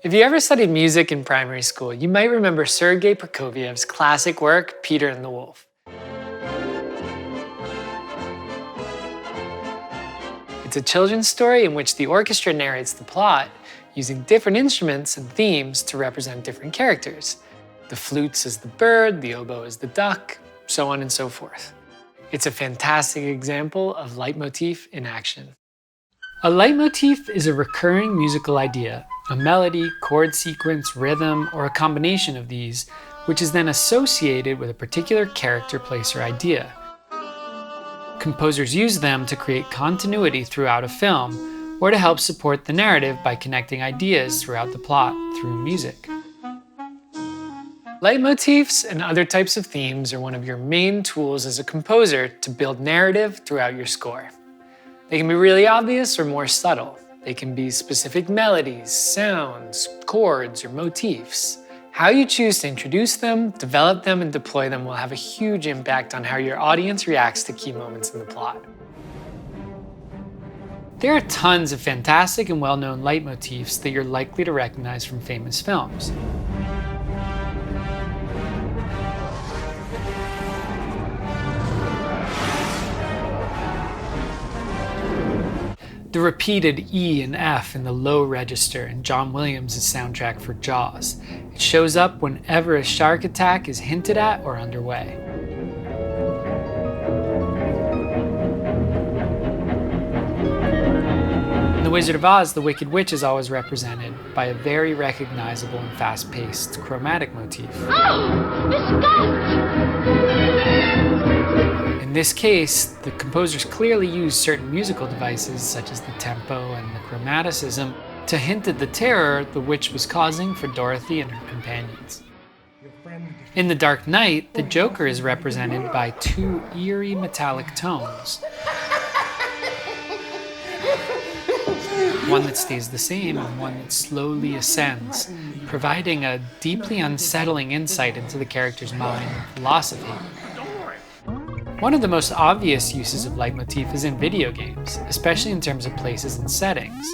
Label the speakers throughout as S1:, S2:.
S1: If you ever studied music in primary school, you might remember Sergei Prokofiev's classic work, Peter and the Wolf. It's a children's story in which the orchestra narrates the plot, using different instruments and themes to represent different characters. The flutes as the bird, the oboe as the duck, so on and so forth. It's a fantastic example of leitmotif in action. A leitmotif is a recurring musical idea, a melody, chord sequence, rhythm, or a combination of these, which is then associated with a particular character, place, or idea. Composers use them to create continuity throughout a film, or to help support the narrative by connecting ideas throughout the plot through music. Leitmotifs and other types of themes are one of your main tools as a composer to build narrative throughout your score. They can be really obvious or more subtle. They can be specific melodies, sounds, chords, or motifs. How you choose to introduce them, develop them, and deploy them will have a huge impact on how your audience reacts to key moments in the plot. There are tons of fantastic and well-known leitmotifs that you're likely to recognize from famous films. The repeated E and F in the low register in John Williams' soundtrack for Jaws. It shows up whenever a shark attack is hinted at or underway. In The Wizard of Oz, the Wicked Witch is always represented by a very recognizable and fast-paced chromatic motif.
S2: Oh, the Scotch!
S1: In this case, the composers clearly used certain musical devices, such as the tempo and the chromaticism, to hint at the terror the witch was causing for Dorothy and her companions. In The Dark Knight, the Joker is represented by two eerie metallic tones. One that stays the same and one that slowly ascends, providing a deeply unsettling insight into the character's mind and philosophy. One of the most obvious uses of leitmotif is in video games, especially in terms of places and settings.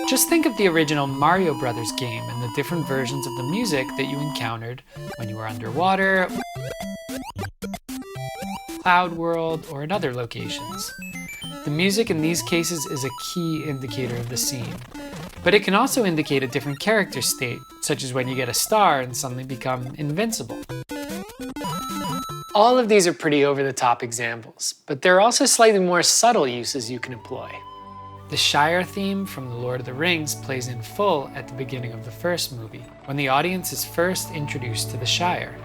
S1: Just think of the original Mario Brothers game and the different versions of the music that you encountered when you were underwater, Cloud World, or in other locations. The music in these cases is a key indicator of the scene, but it can also indicate a different character state, such as when you get a star and suddenly become invincible. All of these are pretty over-the-top examples, but there are also slightly more subtle uses you can employ. The Shire theme from The Lord of the Rings plays in full at the beginning of the first movie, when the audience is first introduced to the Shire.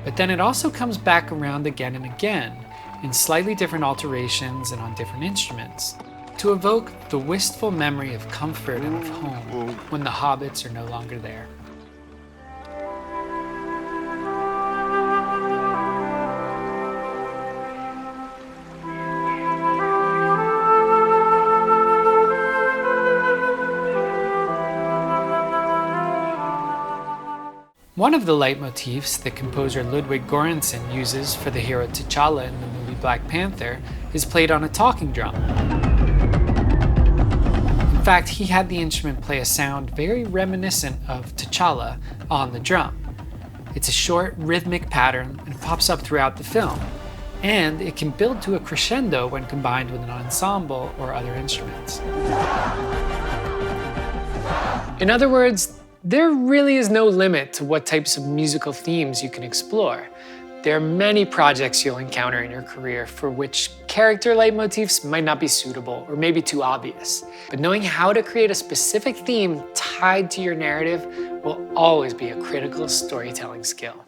S1: But then it also comes back around again and again, in slightly different alterations and on different instruments, to evoke the wistful memory of comfort and of home when the hobbits are no longer there. One of the leitmotifs that composer Ludwig Göransson uses for the hero T'Challa in the movie Black Panther is played on a talking drum. In fact, he had the instrument play a sound very reminiscent of T'Challa on the drum. It's a short, rhythmic pattern and pops up throughout the film, and it can build to a crescendo when combined with an ensemble or other instruments. In other words, there really is no limit to what types of musical themes you can explore. There are many projects you'll encounter in your career for which character leitmotifs might not be suitable or maybe too obvious. But knowing how to create a specific theme tied to your narrative will always be a critical storytelling skill.